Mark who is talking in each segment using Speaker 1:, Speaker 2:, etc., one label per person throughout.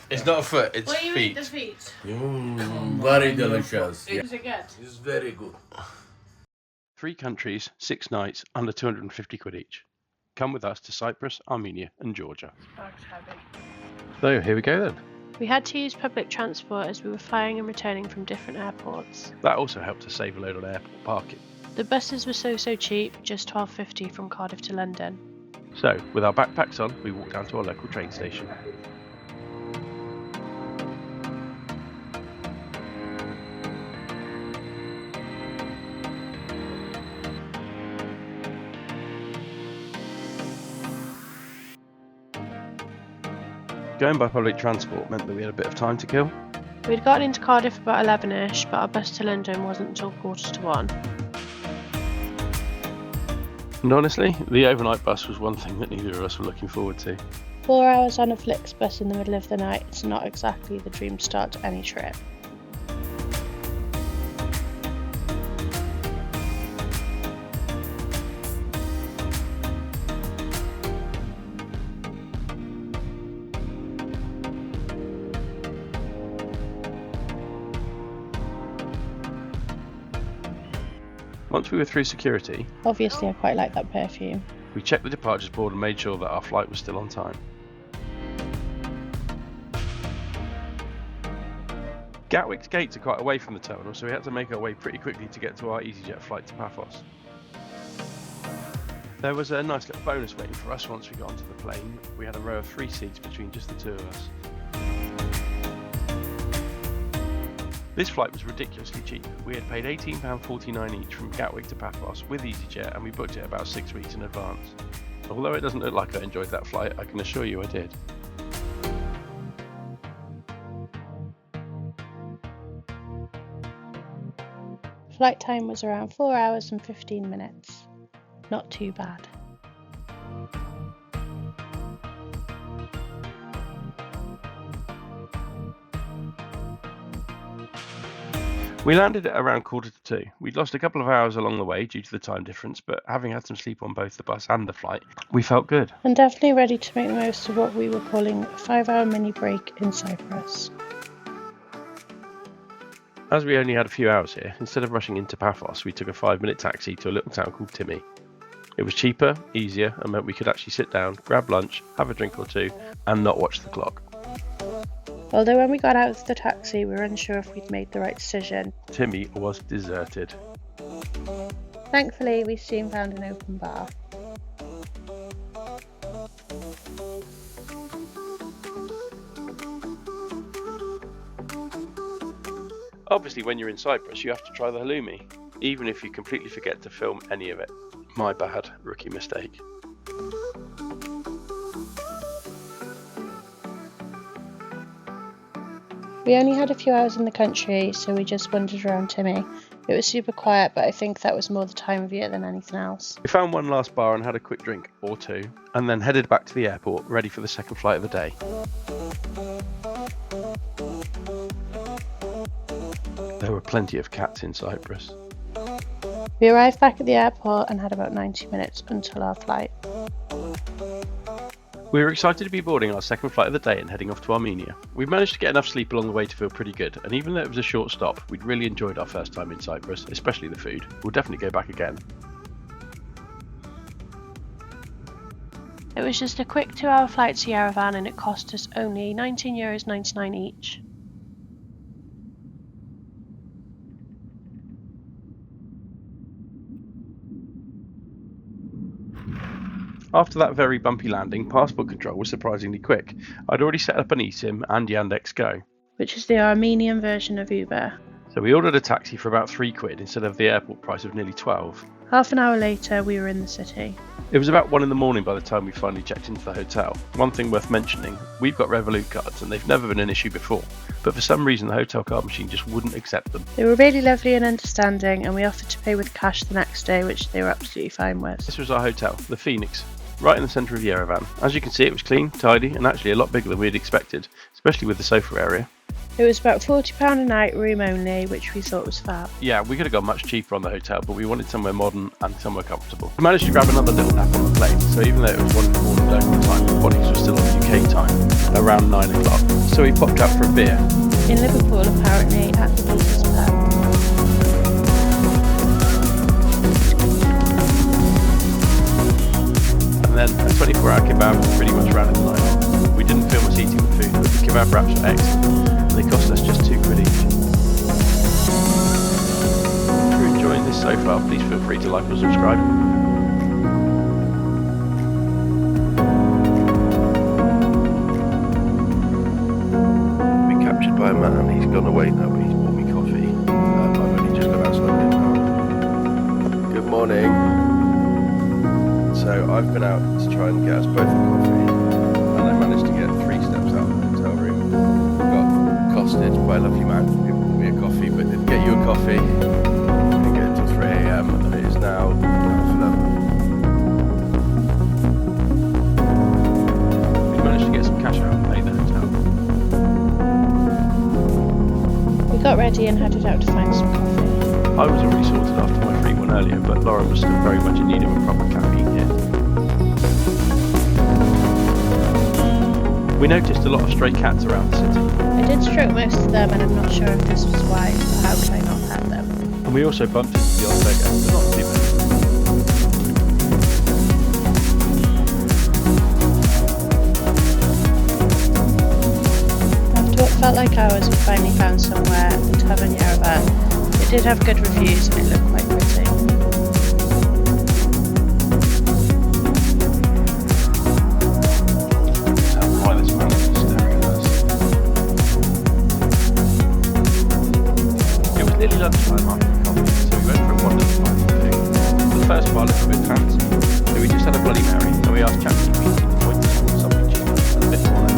Speaker 1: It's not a foot, it's
Speaker 2: What do you
Speaker 1: feet.
Speaker 2: eat the feet?
Speaker 3: Very delicious.
Speaker 2: Is it good?
Speaker 3: It's very good.
Speaker 1: 3 countries, 6 nights, under 250 quid each. Come with us to Cyprus, Armenia and Georgia. So here we go then.
Speaker 4: We had to use public transport as we were flying and returning from different airports.
Speaker 1: That also helped us save a load on airport parking.
Speaker 4: The buses were so cheap, just £12.50 from Cardiff to London.
Speaker 1: So, with our backpacks on, we walked down to our local train station. Going by public transport meant that we had a bit of time to kill.
Speaker 4: We'd gotten into Cardiff about 11ish, but our bus to London wasn't until 1:45.
Speaker 1: And honestly, the overnight bus was one thing that neither of us were looking forward to.
Speaker 4: 4 hours on a Flixbus in the middle of the night is not exactly the dream start to any trip.
Speaker 1: Once we were through security,
Speaker 4: Obviously I quite like that perfume.
Speaker 1: we checked the departures board and made sure that our flight was still on time. Gatwick's gates are quite away from the terminal, so we had to make our way pretty quickly to get to our EasyJet flight to Paphos. There was a nice little bonus waiting for us once we got onto the plane. We had a row of 3 seats between just the 2 of us. This flight was ridiculously cheap. We had paid £18.49 each from Gatwick to Paphos with EasyJet, and we booked it about 6 weeks in advance. Although it doesn't look like I enjoyed that flight, I can assure you I did.
Speaker 4: Flight time was around 4 hours and 15 minutes. Not too bad.
Speaker 1: We landed at around 1:45. We'd lost a couple of hours along the way due to the time difference, but having had some sleep on both the bus and the flight, we felt good.
Speaker 4: And definitely ready to make the most of what we were calling a 5-hour mini break in Cyprus.
Speaker 1: As we only had a few hours here, instead of rushing into Paphos, we took a 5-minute taxi to a little town called Timi. It was cheaper, easier, and meant we could actually sit down, grab lunch, have a drink or two, and not watch the clock.
Speaker 4: Although when we got out of the taxi we were unsure if we'd made the right decision.
Speaker 1: Timi was deserted.
Speaker 4: Thankfully we soon found an open bar.
Speaker 1: Obviously, when you're in Cyprus, you have to try the halloumi, even if you completely forget to film any of it. My bad, rookie mistake.
Speaker 4: We only had a few hours in the country, so we just wandered around Timi. It was super quiet, but I think that was more the time of year than anything else.
Speaker 1: We found one last bar and had a quick drink, or two, and then headed back to the airport, ready for the second flight of the day. There were plenty of cats in Cyprus.
Speaker 4: We arrived back at the airport and had about 90 minutes until our flight.
Speaker 1: We were excited to be boarding our second flight of the day and heading off to Armenia. We'd managed to get enough sleep along the way to feel pretty good, and even though it was a short stop, we'd really enjoyed our first time in Cyprus, especially the food. We'll definitely go back again.
Speaker 4: It was just a quick 2-hour flight to Yerevan and it cost us only €19.99 each.
Speaker 1: After that very bumpy landing, passport control was surprisingly quick. I'd already set up an eSIM and Yandex Go.
Speaker 4: Which is the Armenian version of Uber.
Speaker 1: So we ordered a taxi for about £3 instead of the airport price of nearly 12.
Speaker 4: Half an hour later we were in the city.
Speaker 1: It was about 1 in the morning by the time we finally checked into the hotel. One thing worth mentioning, we've got Revolut cards and they've never been an issue before, but for some reason the hotel card machine just wouldn't accept them.
Speaker 4: They were really lovely and understanding, and we offered to pay with cash the next day, which they were absolutely fine with.
Speaker 1: This was our hotel, the Phoenix, right in the centre of Yerevan. As you can see, it was clean, tidy, and actually a lot bigger than we had expected, especially with the sofa area.
Speaker 4: It was about £40 a night, room only, which we thought was fab.
Speaker 1: Yeah, we could have gone much cheaper on the hotel, but we wanted somewhere modern and somewhere comfortable. We managed to grab another little nap on the plane, so even though it was 1 in the morning local time, the bodies were still on UK time, around 9 o'clock. So we popped out for a beer.
Speaker 4: In Liverpool, apparently, at the Beatles pub.
Speaker 1: And then a 24-hour kebab pretty much rounded the night. We didn't film us eating the food, but the kebab wraps were excellent. They cost us just £2 each. If you're enjoying this so far, please feel free to like or subscribe. Been captured by a man. He's gone away now, but he's bought me coffee. I've only just got outside now. Good morning. So I've been out to try and get us both a coffee, and I managed to get 3 steps out of the hotel room. Got accosted by a lovely man who bought me a coffee, but didn't get you a coffee. Didn't get it till 3 a.m. and it is now 11. We managed to get some cash out and pay the hotel.
Speaker 4: We got ready and headed out to find some coffee.
Speaker 1: I was already sorted after my free one earlier, but Lauren was still very much in need of a proper caffeine hit. We noticed a lot of stray cats around the city.
Speaker 4: I did stroke most of them, and I'm not sure if this was wise, but how could I not pet them?
Speaker 1: And we also bumped into the odd beggar, but not too many.
Speaker 4: After what felt like hours, we finally found somewhere, the Tavern Yerevan. It did have good reviews and it looked quite pretty. Nearly lunchtime after the coffee, so we went for a wander to find some food. The first bar looked a bit fancy, so we just had a Bloody Mary, and we asked ChatGPT to point us towards something cheaper and a bit more like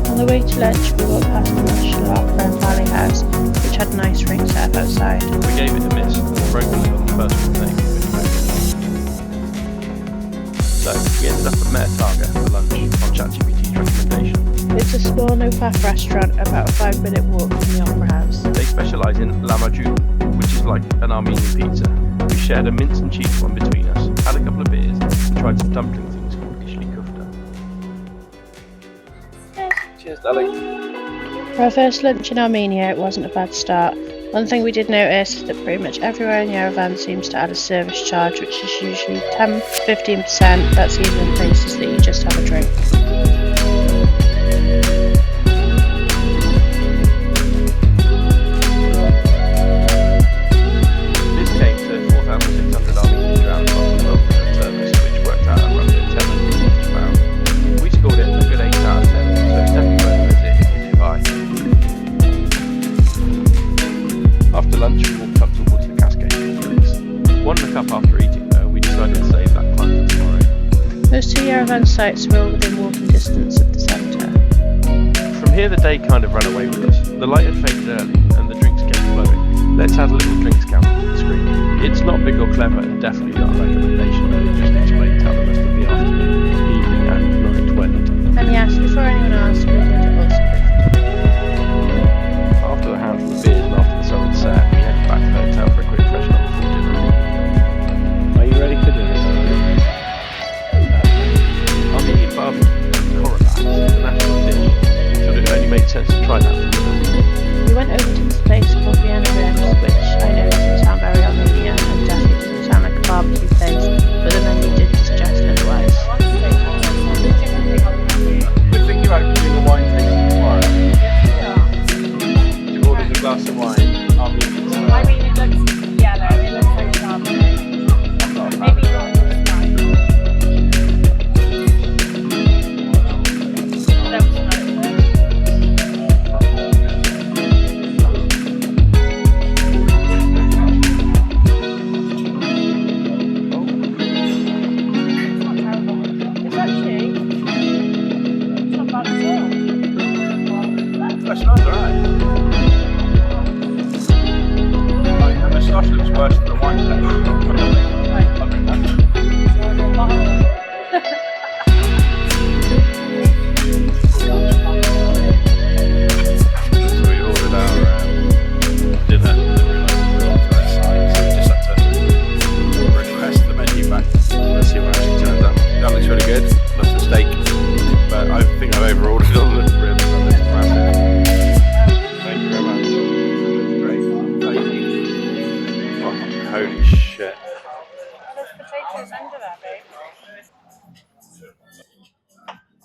Speaker 4: On the way to lunch, we walked past the National Opera and Ballet House, which had a nice ring set up outside.
Speaker 1: We gave it a miss and broke a leg on the first one thing. So we ended up at Mayor Targa for lunch on ChatGPT's recommendation.
Speaker 4: It's a small, no-faff restaurant about a 5-minute walk from the Opera House.
Speaker 1: They specialise in lamajun, which is like an Armenian pizza. We shared a mince and cheese one between us, had a couple of beers, and tried some dumpling things called ishli kufta. Cheers, darling.
Speaker 4: For our first lunch in Armenia, it wasn't a bad start. One thing we did notice is that pretty much everywhere in Yerevan seems to add a service charge, which is usually 10 to 15%. That's even in places that you just have a drink.
Speaker 1: This came to 4,600 Armenian dirhams off the welfare service, which worked out at roughly £10 each. We scored it a good 8 out of 10, so it's definitely worth a visit if you're nearby. After lunch, we walked up towards the Cascade drinks. One look up after eating though, we decided to save that climb for tomorrow.
Speaker 4: Most of Yerevan sites were all within walking distance of the centre.
Speaker 1: From here the day kind of ran away with us. The light had faded early and the drinks kept flowing. Let's add a little drinks count to the screen. It's not big or clever and definitely not a recommendation, but it just explains how the rest of the afternoon, evening and night went.
Speaker 4: And yes, before anyone asked, we did also drift.
Speaker 1: After the handful of beers and after the sun had set, we headed back to the hotel for a quick freshen up before dinner. Are you ready for dinner? Armenian barbecue, koralat, is a national dish. Thought it only made sense to try that for dinner.
Speaker 4: We went over to this place called Vienna Ribs, which I know doesn't sound very Armenian and definitely doesn't sound like a barbecue place, but the menu did suggest otherwise.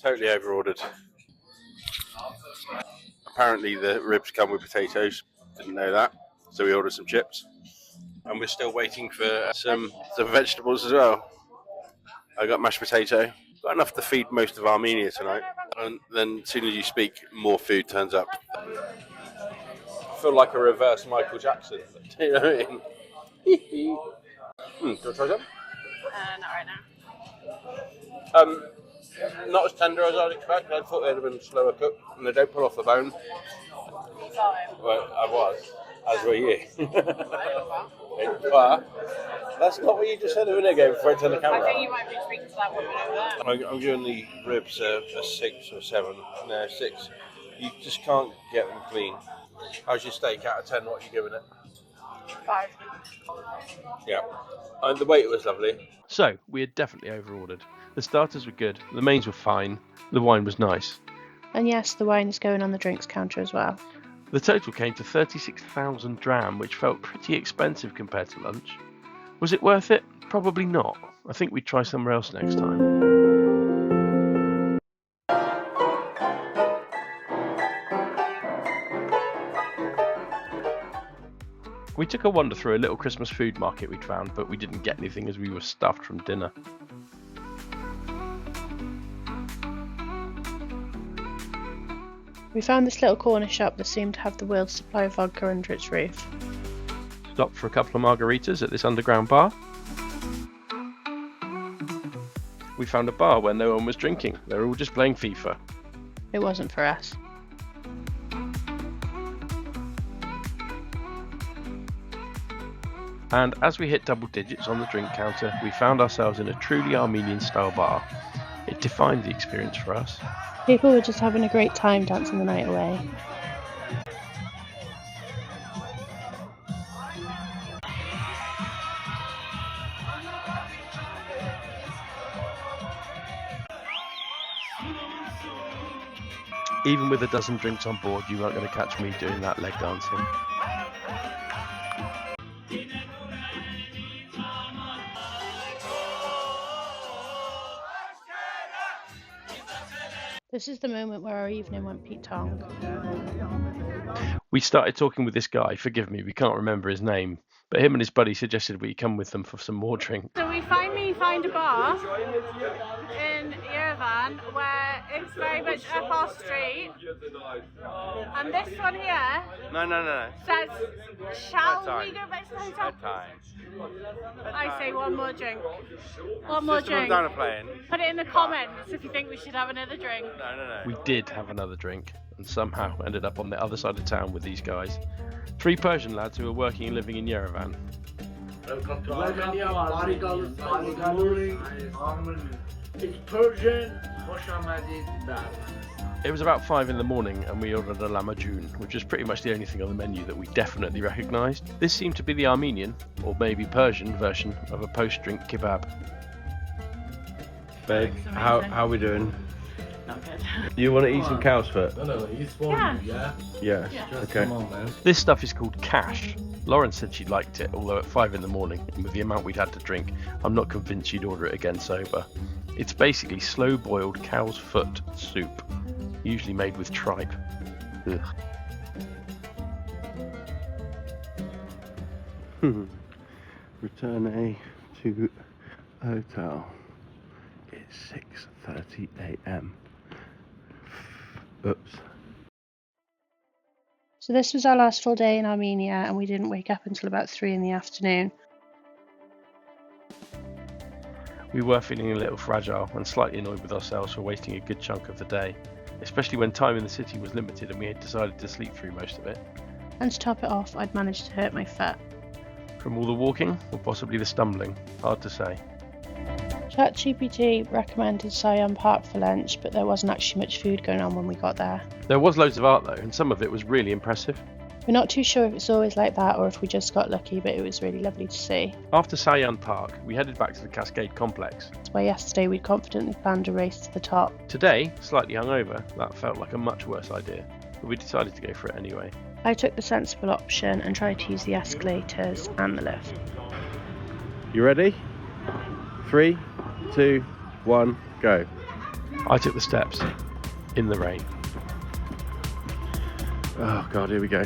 Speaker 1: Totally over-ordered. Apparently the ribs come with potatoes. Didn't know that. So we ordered some chips. And we're still waiting for some vegetables as well. I got mashed potato. Got enough to feed most of Armenia tonight. And then as soon as you speak, more food turns up. I feel like a reverse Michael Jackson. Do you know what I mean? Do you want to try some?
Speaker 4: Not right now.
Speaker 1: Not as tender as I'd expect. I thought they'd have been slower cooked, and they don't pull off the bone. Well, I was, as were you. But that's not what you just said a minute ago before I turned the camera.
Speaker 4: I think you might be speaking to that woman over there.
Speaker 1: I'm giving the ribs a 6 or 7. No, 6. You just can't get them clean. How's your steak out of 10? What are you giving it?
Speaker 4: 5.
Speaker 1: Yeah. And the weight was lovely. So, we had definitely over-ordered. The starters were good, the mains were fine, the wine was nice.
Speaker 4: And yes, the wine is going on the drinks counter as well.
Speaker 1: The total came to 36,000 dram, which felt pretty expensive compared to lunch. Was it worth it? Probably not. I think we'd try somewhere else next time. We took a wander through a little Christmas food market we'd found, but we didn't get anything as we were stuffed from dinner.
Speaker 4: We found this little corner shop that seemed to have the world's supply of vodka under its roof.
Speaker 1: Stopped for a couple of margaritas at this underground bar. We found a bar where no one was drinking. They were all just playing FIFA.
Speaker 4: It wasn't for us.
Speaker 1: And as we hit double digits on the drink counter, we found ourselves in a truly Armenian style bar. It defined the experience for us.
Speaker 4: People were just having a great time dancing the night away.
Speaker 1: Even with a dozen drinks on board, you weren't going to catch me doing that leg dancing.
Speaker 4: This is the moment where our evening went Pete-tong.
Speaker 1: We started talking with this guy, forgive me, we can't remember his name, but him and his buddy suggested we come with them for some more drink.
Speaker 2: So we finally find a bar in Yerevan where it's very much up our street, and this one here
Speaker 1: No.
Speaker 2: says, shall we go back to the hotel?
Speaker 1: Bedtime.
Speaker 2: I say one more drink. One more drink.
Speaker 1: Down and playing.
Speaker 2: Put it in the comments if you think we should have another drink.
Speaker 1: No. We did have another drink, and somehow ended up on the other side of town with these guys. 3 Persian lads who were working and living in Yerevan.
Speaker 3: Welcome to Armenia. It's Persian.
Speaker 1: It was about 5 in the morning and we ordered a lahmacun, which was pretty much the only thing on the menu that we definitely recognised. This seemed to be the Armenian, or maybe Persian, version of a post-drink kebab. Babe, how are we doing?
Speaker 2: Not good.
Speaker 1: You want to eat some cow's foot?
Speaker 3: No, he's for
Speaker 2: Yeah.
Speaker 3: you, yeah?
Speaker 1: Yeah.
Speaker 3: Just
Speaker 1: Okay.
Speaker 3: come on, man.
Speaker 1: This stuff is called cash. Lauren said she liked it, although at 5 in the morning, and with the amount we'd had to drink, I'm not convinced she'd order it again sober. It's basically slow-boiled cow's foot soup, usually made with tripe. Ugh. Return A to hotel. It's 6:30 a.m. Oops.
Speaker 4: So this was our last full day in Armenia, and we didn't wake up until about 3 in the afternoon.
Speaker 1: We were feeling a little fragile and slightly annoyed with ourselves for wasting a good chunk of the day, especially when time in the city was limited and we had decided to sleep through most of it.
Speaker 4: And to top it off, I'd managed to hurt my foot.
Speaker 1: From all the walking, or possibly the stumbling, hard to say.
Speaker 4: ChatGPT recommended Sion Park for lunch, but there wasn't actually much food going on when we got there.
Speaker 1: There was loads of art though, and some of it was really impressive.
Speaker 4: We're not too sure if it's always like that or if we just got lucky, but it was really lovely to see.
Speaker 1: After Sayan Park, we headed back to the Cascade complex.
Speaker 4: That's why yesterday we'd confidently planned a race to the top.
Speaker 1: Today, slightly hungover, that felt like a much worse idea, but we decided to go for it anyway.
Speaker 4: I took the sensible option and tried to use the escalators and the lift.
Speaker 1: You ready? 3, 2, 1, go. I took the steps in the rain. Oh god, here we go.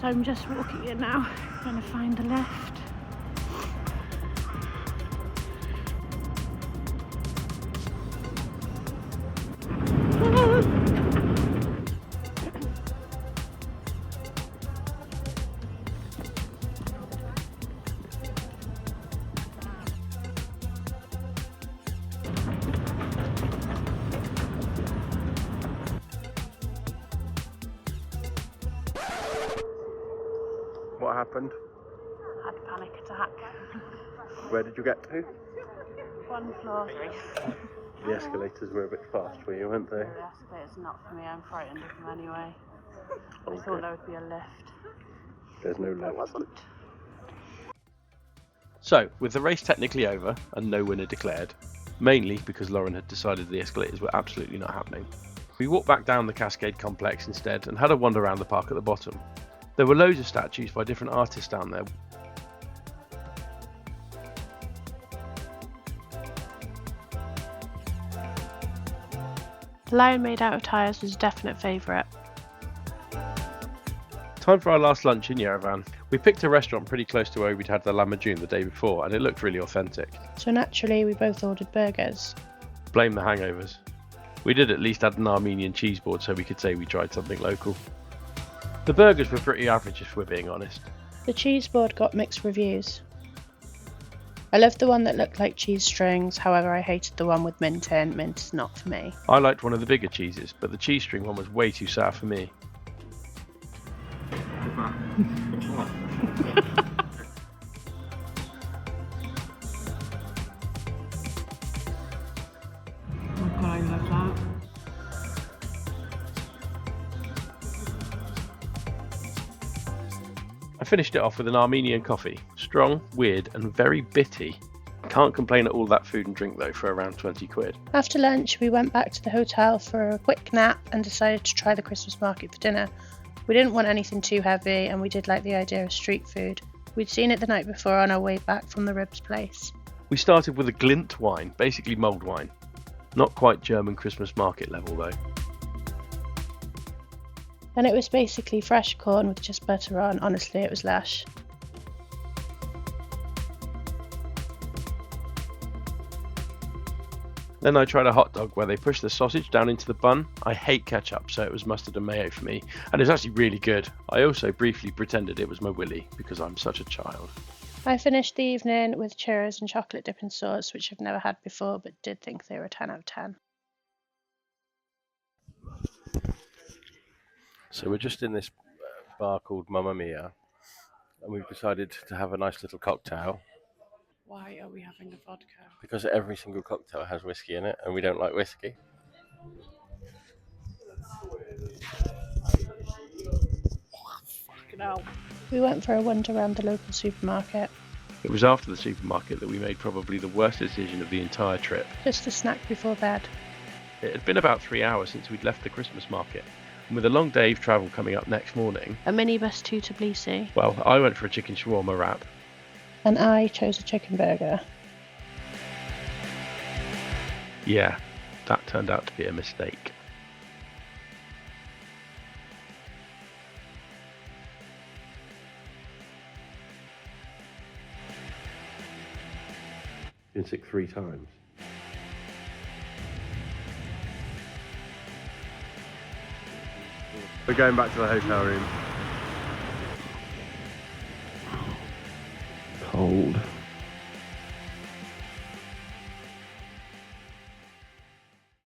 Speaker 2: So I'm just walking in now, trying to find the lift.
Speaker 1: What happened?
Speaker 2: Had a panic attack.
Speaker 1: Where did you get to?
Speaker 2: 1 floor 3.
Speaker 1: The escalators were a bit fast for you, weren't they?
Speaker 2: The escalator's not for me, I'm frightened of them anyway. I thought there would be a lift.
Speaker 1: There's no
Speaker 2: There
Speaker 1: lift.
Speaker 2: wasn't.
Speaker 1: So, with the race technically over and no winner declared, mainly because Lauren had decided the escalators were absolutely not happening, we walked back down the Cascade complex instead and had a wander around the park at the bottom. There were loads of statues by different artists down there.
Speaker 4: The lion made out of tyres was a definite favourite.
Speaker 1: Time for our last lunch in Yerevan. We picked a restaurant pretty close to where we'd had the lamajun the day before, and it looked really authentic.
Speaker 4: So naturally we both ordered burgers.
Speaker 1: Blame the hangovers. We did at least add an Armenian cheese board so we could say we tried something local. The burgers were pretty average if we're being honest.
Speaker 4: The cheese board got mixed reviews. I loved the one that looked like cheese strings, however I hated the one with mint in. Mint is not for me.
Speaker 1: I liked one of the bigger cheeses, but the cheese string one was way too sour for me.
Speaker 2: Oh god, I love that.
Speaker 1: I finished it off with an Armenian coffee. Strong, weird and very bitty. Can't complain at all that food and drink though for around 20 quid.
Speaker 4: After lunch we went back to the hotel for a quick nap and decided to try the Christmas market for dinner. We didn't want anything too heavy and we did like the idea of street food. We'd seen it the night before on our way back from the ribs place.
Speaker 1: We started with a glint wine, basically mulled wine. Not quite German Christmas market level though.
Speaker 4: And it was basically fresh corn with just butter on. Honestly, it was lush.
Speaker 1: Then I tried a hot dog where they pushed the sausage down into the bun. I hate ketchup, so it was mustard and mayo for me, and it was actually really good. I also briefly pretended it was my willy, because I'm such a child.
Speaker 4: I finished the evening with churros and chocolate dipping sauce, which I've never had before, but did think they were a 10 out of 10.
Speaker 1: So we're just in this bar called Mamma Mia, and we've decided to have a nice little cocktail.
Speaker 2: Why are we having a vodka?
Speaker 1: Because every single cocktail has whiskey in it, and we don't like whiskey.
Speaker 2: Fucking hell.
Speaker 4: We went for a wander around the local supermarket.
Speaker 1: It was after the supermarket that we made probably the worst decision of the entire trip.
Speaker 4: Just a snack before bed.
Speaker 1: It had been about 3 hours since we'd left the Christmas market, and with a long day of travel coming up next morning,
Speaker 4: A minibus to Tbilisi.
Speaker 1: well, I went for a chicken shawarma wrap.
Speaker 4: And I chose a chicken burger.
Speaker 1: Yeah, that turned out to be a mistake. Been sick 3 times. We're going back to the hotel room. Cold.